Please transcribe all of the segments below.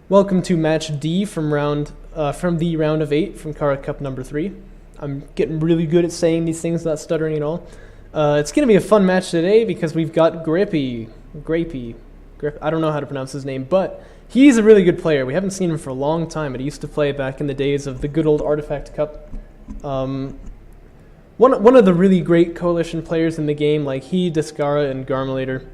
Welcome to match D from the round of 8 from Kharak Cup number 3. I'm getting really good at saying these things without stuttering at all. It's going to be a fun match today because we've got Greippi. I don't know how to pronounce his name, but he's a really good player. We haven't seen him for a long time, but he used to play back in the days of the good old Artifact Cup. One of the really great coalition players in the game, like he, Discara, and Garmulator,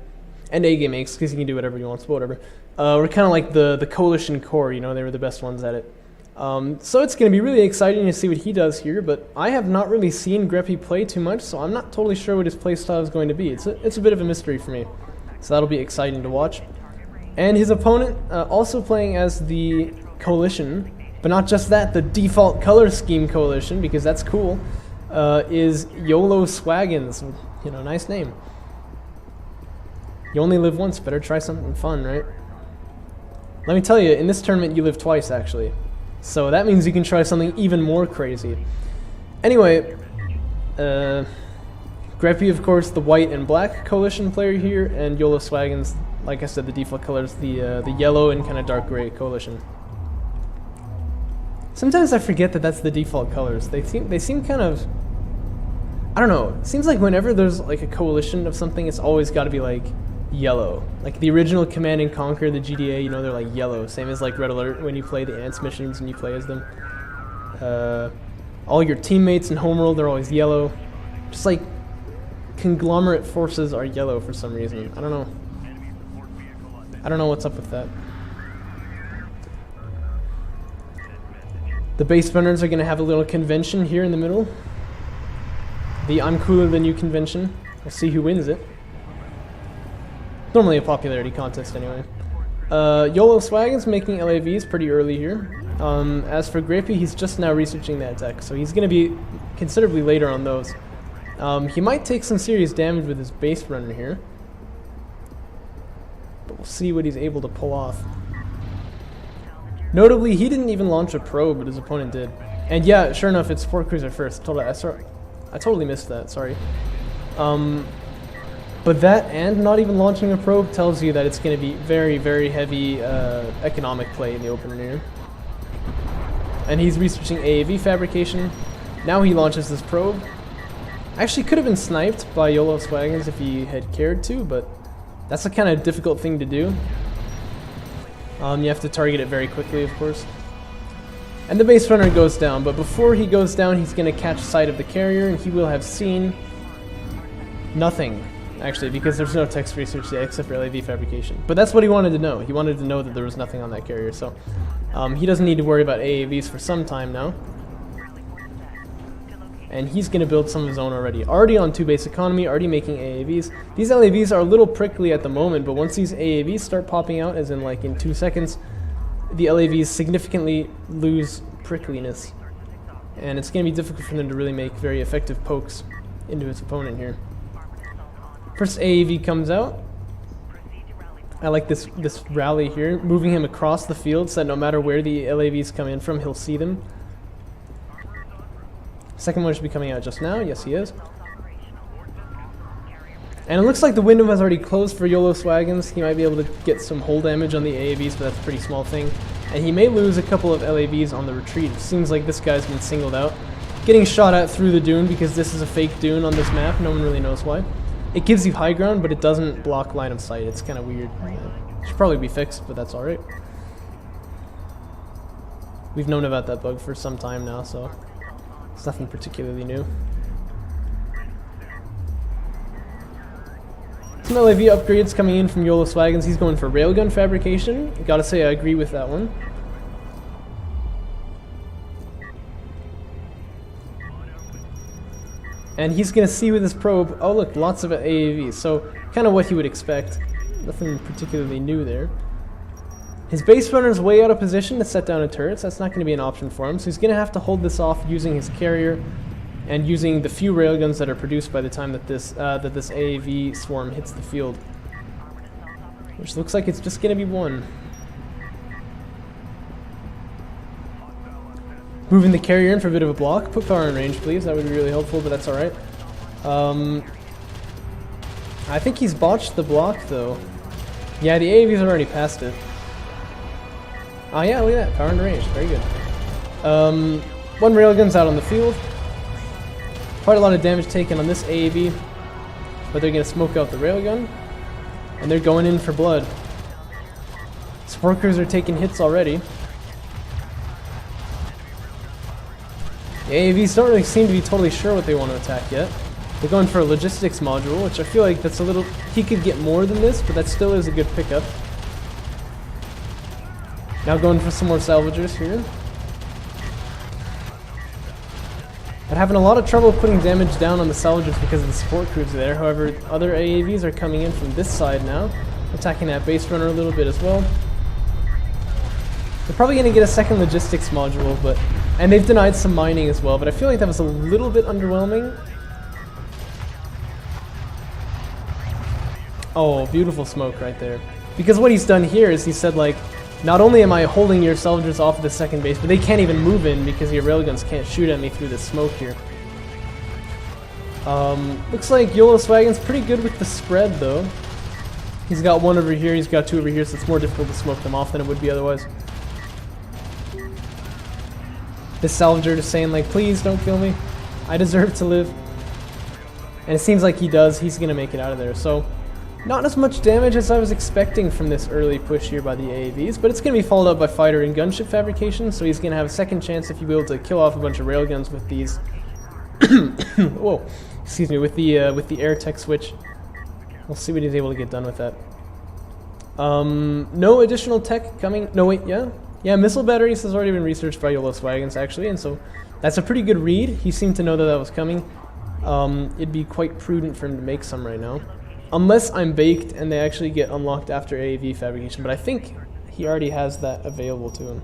and A-Game because he can do whatever he wants, but whatever. We're kind of like the coalition core, you know, they were the best ones at it. So it's going to be really exciting to see what he does here, but I have not really seen Greippi play too much, so I'm not totally sure what his playstyle is going to be. It's a bit of a mystery for me, so that'll be exciting to watch. And his opponent, also playing as the coalition, but not just that, the default color scheme coalition, because that's cool, is YoloSwaggins. You know, nice name. You only live once, better try something fun, right? Let me tell you, in this tournament you live twice, actually. So that means you can try something even more crazy. Anyway, Greippi, of course, the white and black coalition player here, and YoloSwaggins, like I said, the default colors, the yellow and kind of dark gray coalition. Sometimes I forget that that's the default colors. They seem kind of, I don't know. It seems like whenever there's like a coalition of something, it's always got to be like yellow. Like the original Command and Conquer, the GDA, you know, they're like yellow. Same as like Red Alert when you play the Ants missions and you play as them. All your teammates in Homeworld, they're always yellow. Just like conglomerate forces are yellow for some reason. I don't know. I don't know what's up with that. The base runners are going to have a little convention here in the middle. The I'm cooler than you convention. We'll see who wins it. Normally a popularity contest anyway. YoloSwaggins making LAVs pretty early here. As for Greippi, he's just now researching that tech, so he's going to be considerably later on those. He might take some serious damage with his base runner here, but we'll see what he's able to pull off. Notably, he didn't even launch a probe, but his opponent did. And yeah, sure enough, it's 4 cruiser first. I totally missed that, sorry. But that and not even launching a probe tells you that it's going to be very, very heavy economic play in the opener here. And he's researching AAV fabrication. Now he launches this probe. Actually could have been sniped by YoloSwaggins if he had cared to, but that's a kind of difficult thing to do. You have to target it very quickly, of course. And the base runner goes down, but before he goes down, he's going to catch sight of the carrier, and he will have seen nothing, actually, because there's no text research yet except for LAV fabrication. But that's what he wanted to know. He wanted to know that there was nothing on that carrier, so he doesn't need to worry about AAVs for some time now. And he's going to build some of his own already. Already on 2 base economy, already making AAVs. These LAVs are a little prickly at the moment, but once these AAVs start popping out, as in like in 2 seconds, the LAVs significantly lose prickliness. And it's going to be difficult for them to really make very effective pokes into his opponent here. First AAV comes out. I like this rally here, moving him across the field so that no matter where the LAVs come in from, he'll see them. Second one should be coming out just now. Yes, he is. And it looks like the window has already closed for YoloSwaggins. He might be able to get some hull damage on the AAVs, but that's a pretty small thing. And he may lose a couple of LAVs on the retreat. It seems like this guy's been singled out. Getting shot at through the dune because this is a fake dune on this map. No one really knows why. It gives you high ground, but it doesn't block line of sight. It's kind of weird. It should probably be fixed, but that's alright. We've known about that bug for some time now, so it's nothing particularly new. Some LAV upgrades coming in from YoloSwaggins. He's going for railgun fabrication. Gotta say I agree with that one. And he's gonna see with his probe, oh look, lots of AAVs, so kind of what he would expect. Nothing particularly new there. His base runner's way out of position to set down a turret, so that's not going to be an option for him. So he's going to have to hold this off using his carrier and using the few railguns that are produced by the time that this AAV swarm hits the field. Which looks like it's just going to be 1. Moving the carrier in for a bit of a block. Put power in range, please. That would be really helpful, but that's alright. I think he's botched the block, though. Yeah, the AAV's already past it. Oh yeah, look at that, power and range, very good. One railgun's out on the field. Quite a lot of damage taken on this AAV, but they're gonna smoke out the railgun, and they're going in for blood. Support crews are taking hits already. The AAVs don't really seem to be totally sure what they want to attack yet. They're going for a logistics module, which I feel like that's a little... He could get more than this, but that still is a good pickup. Now going for some more salvagers here. But having a lot of trouble putting damage down on the salvagers because of the support crews there. However, other AAVs are coming in from this side now, attacking that base runner a little bit as well. They're probably going to get a second logistics module, but... And they've denied some mining as well, but I feel like that was a little bit underwhelming. Oh, beautiful smoke right there. Because what he's done here is he said, like, not only am I holding your soldiers off of the second base, but they can't even move in because your railguns can't shoot at me through this smoke here. Looks like YoloSwaggins pretty good with the spread, though. He's got one over here, he's got two over here, so it's more difficult to smoke them off than it would be otherwise. This salvager just saying, like, please don't kill me. I deserve to live. And it seems like he does. He's going to make it out of there. So, not as much damage as I was expecting from this early push here by the AAVs, but it's going to be followed up by fighter and gunship fabrication, so he's going to have a second chance if you will to kill off a bunch of railguns with these... Whoa, excuse me, with the air tech switch. We'll see what he's able to get done with that. No additional tech coming... No, wait, yeah? Yeah, missile batteries has already been researched by YoloSwaggins, actually, and so that's a pretty good read. He seemed to know that that was coming. It'd be quite prudent for him to make some right now. Unless I'm baked and they actually get unlocked after AAV fabrication, but I think he already has that available to him.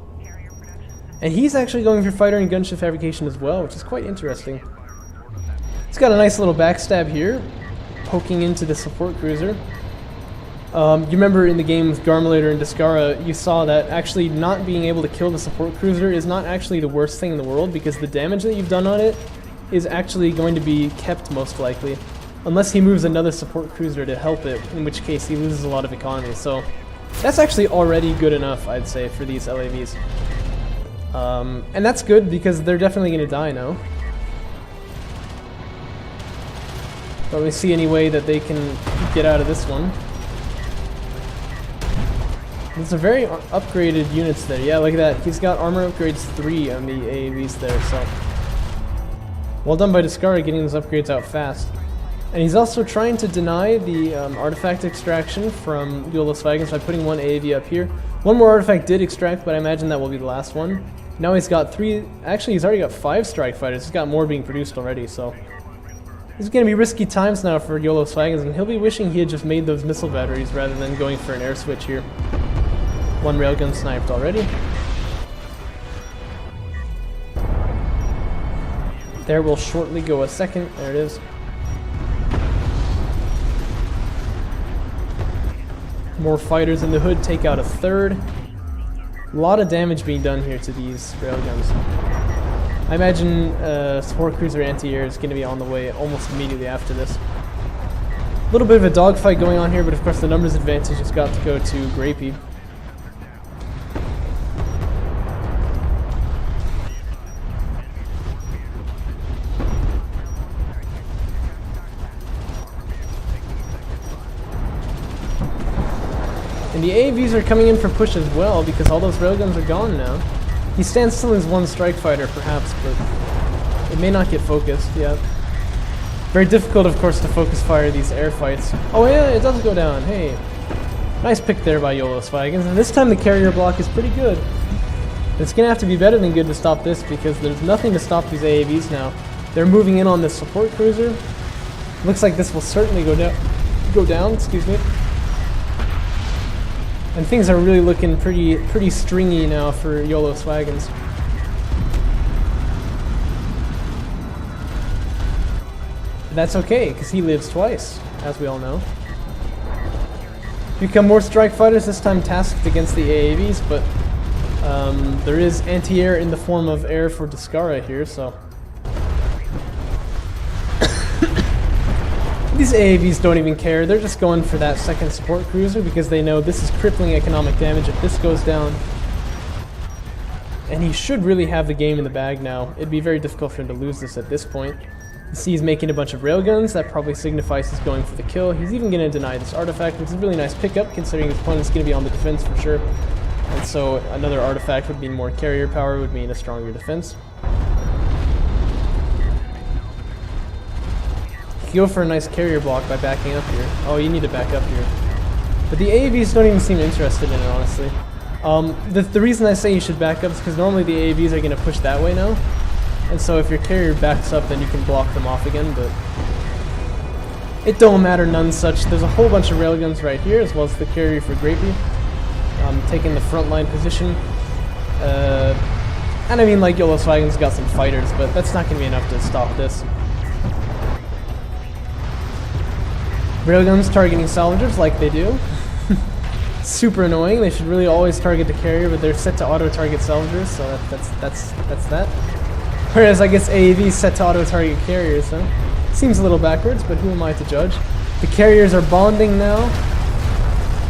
And he's actually going for fighter and gunship fabrication as well, which is quite interesting. He's got a nice little backstab here, poking into the support cruiser. You remember in the game with Garmulator and Discara, you saw that actually not being able to kill the support cruiser is not actually the worst thing in the world, because the damage that you've done on it is actually going to be kept most likely. Unless he moves another support cruiser to help it, in which case he loses a lot of economy. So that's actually already good enough, I'd say, for these LAVs. And that's good because they're definitely going to die now. Don't really see any way that they can get out of this one. It's a very upgraded units there. Yeah, look at that. He's got armor upgrades 3 on the AAVs there, so... Well done by Discara getting those upgrades out fast. And he's also trying to deny the artifact extraction from YoloSwaggins by putting one AAV up here. One more artifact did extract, but I imagine that will be the last one. Now he's got 3... Actually, he's already got 5 strike fighters. He's got more being produced already, so... These are going to be risky times now for YoloSwaggins, and he'll be wishing he had just made those missile batteries rather than going for an air switch here. One railgun sniped already. There will shortly go a second. There it is. More fighters in the hood take out a third. A lot of damage being done here to these railguns. I imagine support cruiser anti-air is going to be on the way almost immediately after this. A little bit of a dogfight going on here, but of course the numbers advantage has got to go to Greippi. And the AAVs are coming in for push as well because all those railguns are gone now. He stands still as one strike fighter perhaps, but it may not get focused, yeah. Very difficult, of course, to focus fire these air fights. Oh yeah, it does go down, hey. Nice pick there by YoloSwaggins, and this time the carrier block is pretty good. It's going to have to be better than good to stop this because there's nothing to stop these AAVs now. They're moving in on this support cruiser. Looks like this will certainly go down, excuse me. And things are really looking pretty stringy now for YoloSwaggins. But that's okay, because he lives twice, as we all know. Become more strike fighters, this time tasked against the AAVs, but there is anti-air in the form of air for Discara here, so... These AAVs don't even care, they're just going for that second support cruiser because they know this is crippling economic damage if this goes down. And he should really have the game in the bag now. It'd be very difficult for him to lose this at this point. You see he's making a bunch of railguns. That probably signifies he's going for the kill. He's even going to deny this artifact, which is a really nice pickup considering his opponent's going to be on the defense for sure. And so another artifact would mean more carrier power, would mean a stronger defense. You go for a nice carrier block by backing up here. Oh, you need to back up here. But the AAVs don't even seem interested in it, honestly. The reason I say you should back up is because normally the AAVs are going to push that way now. And so if your carrier backs up, then you can block them off again, but it don't matter none such. There's a whole bunch of railguns right here, as well as the carrier for Greippi. Taking the front line position. And I mean, like, YoloSwaggins got some fighters, but that's not going to be enough to stop this. Railguns targeting salvagers like they do. Super annoying. They should really always target the carrier, but they're set to auto-target salvagers, so that's that. Whereas I guess AAV set to auto-target carriers, huh? Seems a little backwards, but who am I to judge? The carriers are bonding now,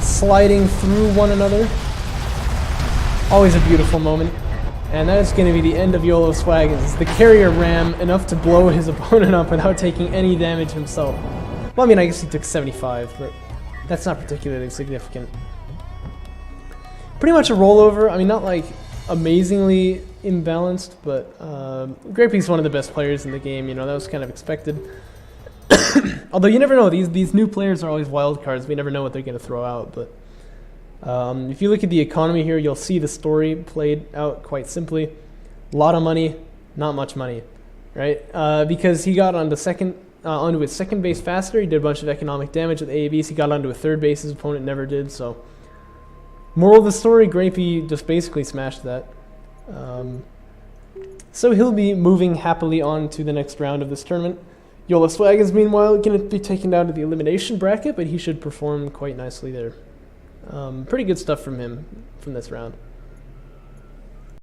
sliding through one another. Always a beautiful moment. And that is going to be the end of YoloSwaggins. The carrier ram enough to blow his opponent up without taking any damage himself. Well, I mean, I guess he took 75, but that's not particularly significant. Pretty much a rollover. I mean, not like amazingly imbalanced, but Greippi's one of the best players in the game. You know, that was kind of expected. Although you never know. These new players are always wild cards. We never know what they're going to throw out. But if you look at the economy here, you'll see the story played out quite simply. A lot of money, not much money, right? Because he got onto his second base faster. He did a bunch of economic damage with AAVs. He got onto a third base. His opponent never did. So, moral of the story, Greippi just basically smashed that. So he'll be moving happily on to the next round of this tournament. YoloSwaggins, meanwhile, going to be taken down to the elimination bracket, but he should perform quite nicely there. Pretty good stuff from him from this round.